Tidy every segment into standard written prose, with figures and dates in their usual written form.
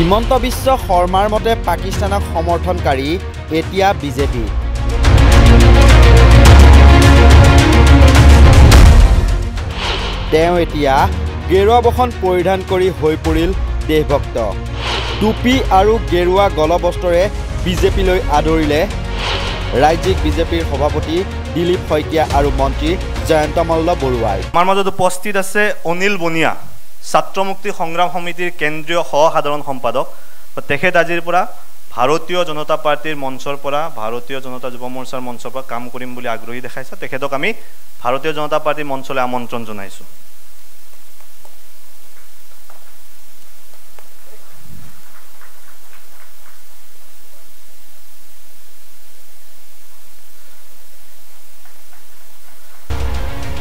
হিমন্ত বিশ্ব শৰ্মাৰ মতে পাকিস্তানক সমৰ্থনকাৰী এতিয়া বিজেপি। তেওঁ এতিয়া গেৰুৱা বসন পৰিধান কৰি হৈ পৰিল দেশভক্ত। টুপি আৰু গেৰুৱা গলবস্ত্ৰৰে বিজেপিলৈ আদৰিলে ৰাজ্যিক বিজেপিৰ সভাপতি দিলীপ শইকীয়া আৰু মন্ত্ৰী জয়ন্ত মল্ল বৰুৱাই। আমাৰ মাজত উপস্থিত আছে অনিল বনিয়া, ছাত্ৰ মুক্তি সংগ্ৰাম সমিতিৰ কেন্দ্ৰীয় সহ-সাধাৰণ সম্পাদক। তেখেত আজিৰ পৰা ভাৰতীয় জনতা পাৰ্টিৰ মঞ্চৰ পৰা, ভাৰতীয় জনতা যুৱ মৰ্চাৰ মঞ্চৰ পৰা কাম কৰিম বুলি আগ্ৰহী দেখাইছে। তেখেতক আমি ভাৰতীয় জনতা পাৰ্টিৰ মঞ্চলৈ আমন্ত্ৰণ জনাইছোঁ।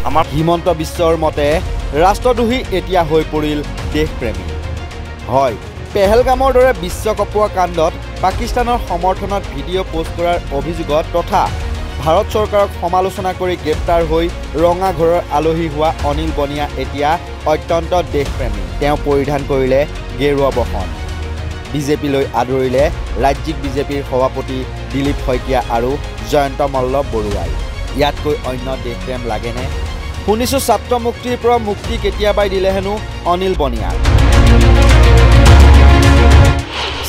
আমাৰ হিমন্ত বিশ্বৰ মতে ৰাষ্ট্ৰদ্ৰোহী এতিয়া হৈ পৰিল দেশপ্ৰেমী। হয়, পেহেলগামৰ দৰে বিশ্ব কপোৱা কাণ্ডত পাকিস্তানৰ সমৰ্থনত ভিডিঅ' পোষ্ট কৰাৰ অভিযোগত তথা ভাৰত চৰকাৰক সমালোচনা কৰি গ্ৰেপ্তাৰ হৈ ৰঙা ঘৰৰ আলহী হোৱা অনিল বনিয়া এতিয়া অত্যন্ত দেশপ্ৰেমী। তেওঁ পৰিধান কৰিলে গেৰুৱা বসন। বিজেপিলৈ আদৰিলে ৰাজ্যিক বিজেপিৰ সভাপতি দিলীপ শইকীয়া আৰু জয়ন্ত মল্ল বৰুৱাই। ইয়াতকৈ অন্য দেশপ্ৰেম লাগেনে? শুনিছোঁ ছাত্ৰ মুক্তিৰ পৰা মুক্তি কেতিয়াবাই দিলে হেনো অনিল বনিয়াক।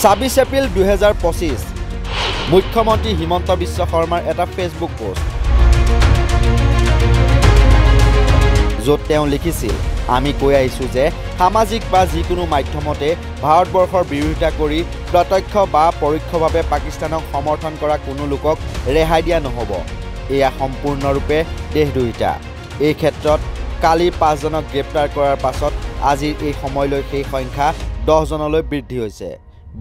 ২৬ এপ্ৰিল ২০২৫ মুখ্যমন্ত্ৰী হিমন্ত বিশ্ব শৰ্মাৰ এটা ফেচবুক পোষ্ট, য'ত তেওঁ লিখিছিল, আমি কৈ আহিছোঁ যে সামাজিক বা যিকোনো মাধ্যমতে ভাৰতবৰ্ষৰ বিৰোধিতা কৰি প্ৰত্যক্ষ বা পৰোক্ষভাৱে পাকিস্তানক সমৰ্থন কৰা কোনো লোকক ৰেহাই দিয়া নহ'ব। এয়া সম্পূৰ্ণৰূপে দেশদ্ৰোহিতা। এই ক্ষেত্ৰত কালি ৫ জনক গ্ৰেপ্তাৰ কৰাৰ পাছত আজিৰ এই সময়লৈ সেই সংখ্যা 10 জনলৈ বৃদ্ধি হৈছে।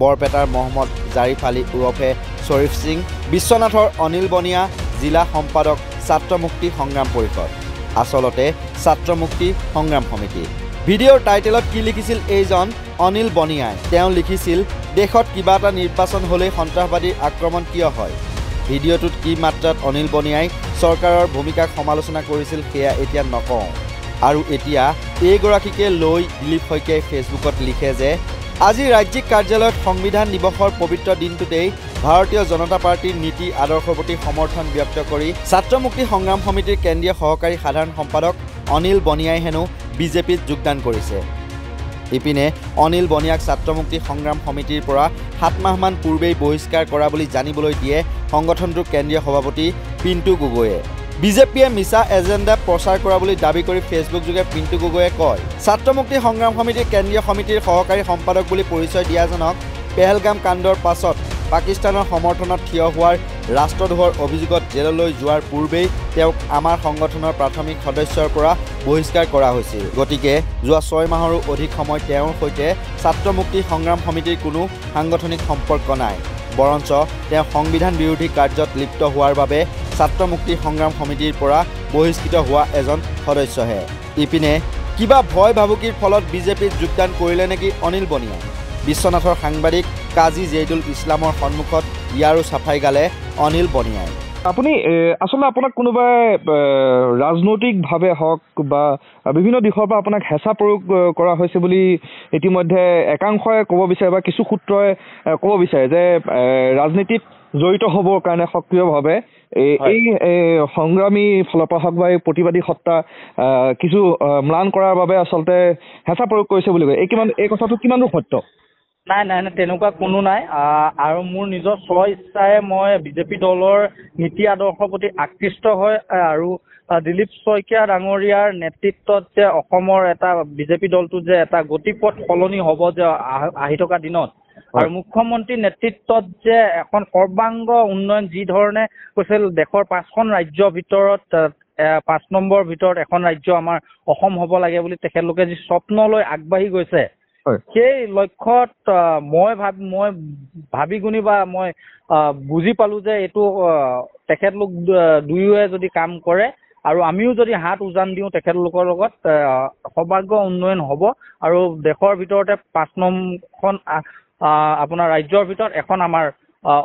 বৰপেটাৰ মহম্মদ জাৰিফ আলী ওৰফে শ্বৰীফ সিং, বিশ্বনাথৰ অনিল বনিয়া, জিলা সম্পাদক ছাত্ৰ মুক্তি সংগ্ৰাম পৰিষদ, আচলতে ছাত্ৰ মুক্তি সংগ্ৰাম সমিতি। ভিডিঅ'ৰ টাইটেলত কি লিখিছিল এইজন অনিল বনিয়াই? তেওঁ লিখিছিল, দেশত কিবা এটা নিৰ্বাচন হ'লেই সন্ত্ৰাসবাদীৰ আক্ৰমণ কিয় হয়? ভিডিঅ'টোত কি মাত্ৰাত অনিল বনিয়াই চৰকাৰৰ ভূমিকাক সমালোচনা কৰিছিল সেয়া এতিয়া নকওঁ। আৰু এতিয়া এইগৰাকীকে লৈ দিলীপ শইকীয়াই ফেচবুকত লিখে যে আজি ৰাজ্যিক কাৰ্যালয়ত সংবিধান দিৱসৰ পবিত্ৰ দিনটোতেই ভাৰতীয় জনতা পাৰ্টিৰ নীতি আদৰ্শৰ প্ৰতি সমৰ্থন ব্যক্ত কৰি ছাত্ৰ মুক্তি সংগ্ৰাম সমিতিৰ কেন্দ্ৰীয় সহকাৰী সাধাৰণ সম্পাদক অনিল বনিয়াই হেনো বিজেপিত যোগদান কৰিছে। ইপিনে অনিল বনিয়াক ছাত্ৰ মুক্তি সংগ্ৰাম সমিতিৰ পৰা 7 মাহমান পূৰ্বেই বহিষ্কাৰ কৰা বুলি জানিবলৈ দিয়ে সংগঠনটোৰ কেন্দ্ৰীয় সভাপতি পিণ্টু গগৈয়ে। বিজেপিয়ে মিছা এজেণ্ডা প্ৰচাৰ কৰা বুলি দাবী কৰি ফেচবুকযোগে পিণ্টু গগৈয়ে কয়, ছাত্ৰ মুক্তি সংগ্ৰাম সমিতিৰ কেন্দ্ৰীয় সমিতিৰ সহকাৰী সম্পাদক বুলি পৰিচয় দিয়াজনক পেহেলগাম কাণ্ডৰ পাছত পাকিস্তানৰ সমৰ্থনত থিয় হোৱাৰ ৰাষ্ট্ৰদ্ৰোহৰ অভিযোগত জেললৈ যোৱাৰ পূৰ্বেই তেওঁক আমাৰ সংগঠনৰ প্ৰাথমিক সদস্যৰ পৰা বহিষ্কাৰ কৰা হৈছিল। গতিকে যোৱা 6 মাহৰো অধিক সময় তেওঁৰ সৈতে ছাত্ৰ মুক্তি সংগ্ৰাম সমিতিৰ কোনো সাংগঠনিক সম্পৰ্ক নাই। বৰঞ্চ তেওঁ সংবিধান বিৰোধী কাৰ্যত লিপ্ত হোৱাৰ বাবে ছাত্ৰ মুক্তি সংগ্ৰাম সমিতিৰ পৰা বহিষ্কৃত হোৱা এজন সদস্যহে। ইপিনে কিবা ভয় ভাবুকিৰ ফলত বিজেপিত যোগদান কৰিলে নেকি অনিল বনিয়াই? বিশ্বনাথৰ সাংবাদিক কাজী জেইদুল ইছলামৰ সন্মুখত ইয়াৰো চাফাই গালে অনিল বনিয়াই। আপুনি আচলতে আপোনাক কোনোবাই ৰাজনৈতিকভাৱে হওক বা বিভিন্ন দিশৰ পৰা আপোনাক হেঁচা প্ৰয়োগ কৰা হৈছে বুলি ইতিমধ্যে একাংশই ক'ব বিচাৰে বা কিছু সূত্ৰই ক'ব বিচাৰে যে ৰাজনীতিত জড়িত হ'বৰ কাৰণে সক্ৰিয়ভাৱে এই সংগ্ৰামী ফালৰ পৰা হওক বা এই প্ৰতিবাদী সত্তা কিছু ম্লান কৰাৰ বাবে আচলতে হেঁচা প্ৰয়োগ কৰিছে বুলি কয়। এই কথাটো কিমান দূৰ সত্য? নাই তেনেকুৱা কোনো নাই। আৰু মোৰ নিজৰ স্ব ইচ্ছাৰে মই বিজেপি দলৰ নীতি আদৰ্শৰ প্ৰতি আকৃষ্ট হয় আৰু দিলীপ শইকীয়া ডাঙৰীয়াৰ নেতৃত্বত যে অসমৰ এটা বিজেপি দলটো যে এটা গতিপথ সলনি হ'ব যে আহি থকা দিনত, আৰু মুখ্যমন্ত্ৰীৰ নেতৃত্বত যে এখন সৰ্বাংগ উন্নয়ন যি ধৰণে কৈছিল, দেশৰ 5খন ৰাজ্যৰ ভিতৰত 5 নম্বৰ ভিতৰত এখন ৰাজ্য আমাৰ অসম হ'ব লাগে বুলি তেখেতলোকে যি স্বপ্ন লৈ আগবাঢ়ি গৈছে, সেই লক্ষ্যত মই ভাবি গুণি বা মই বুজি পালো যে এইটো তেখেতলোক দুয়োৱে যদি কাম কৰে আৰু আমিও যদি হাত উজান দিওঁ তেখেতলোকৰ লগত সৰ্বাংগ উন্নয়ন হ'ব আৰু দেশৰ ভিতৰতে 5 নম্বৰখন আপোনাৰ ৰাজ্যৰ ভিতৰত এখন আমাৰ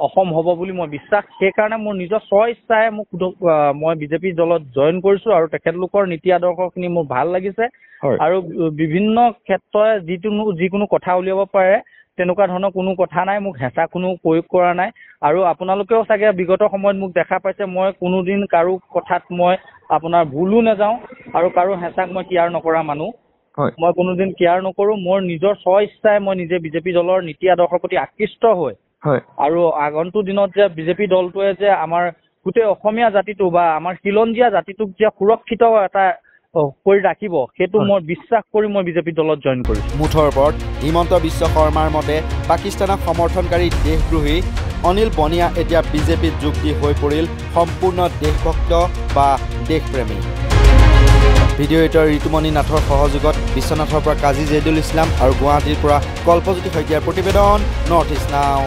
অসম হ'ব বুলি মই বিশ্বাস। সেইকাৰণে মোৰ নিজৰ স্ব ইচ্ছাৰে মই বিজেপি দলত জইন কৰিছোঁ আৰু তেখেতলোকৰ নীতি আদৰ্শখিনি মোৰ ভাল লাগিছে আৰু বিভিন্ন ক্ষেত্ৰত যিকোনো কথা উলিয়াব পাৰে তেনেকুৱা ধৰণৰ কোনো কথা নাই, মোক হেঁচা কোনো প্ৰয়োগ কৰা নাই। আৰু আপোনালোকেও চাগে বিগত সময়ত মোক দেখা পাইছে, মই কোনোদিন কাৰো কথাত মই আপোনাৰ ভুলো নাযাওঁ আৰু কাৰো হেঁচাক মই কেয়াৰ নকৰা মানুহ। হয় মই কোনোদিন কেয়াৰ নকৰোঁ। মোৰ নিজৰ স্ব ইচ্ছাই মই নিজে বিজেপি দলৰ নীতি আদৰ্শৰ প্ৰতি আকৃষ্ট হৈ হয় আৰু আগন্তুক দিনত যে বিজেপি দলটোৱে যে আমাৰ গোটেই অসমীয়া জাতিটো বা আমাৰ খিলঞ্জীয়া জাতিটোক যে সুৰক্ষিত এটা কৰি ৰাখিব, সেইটো মই বিশ্বাস কৰি মই বিজেপি দলত জইন কৰিছোঁ। মুঠৰ ওপৰত হিমন্ত বিশ্ব শৰ্মাৰ মতে পাকিস্তানক সমৰ্থনকাৰী দেশদ্ৰোহী অনিল বনিয়া এতিয়া বিজেপিত যোগ দি হৈ পৰিল সম্পূৰ্ণ দেশভক্ত বা দেশপ্ৰেমী। ভিডিঅ' এডিটৰ ঋতুমণি নাথৰ সহযোগত বিশ্বনাথৰ পৰা কাজী জেইদুল ইছলাম আৰু গুৱাহাটীৰ পৰা কল্পজ্যোতি শইকীয়াৰ প্ৰতিবেদন নৰ্থ ইষ্ট নাও।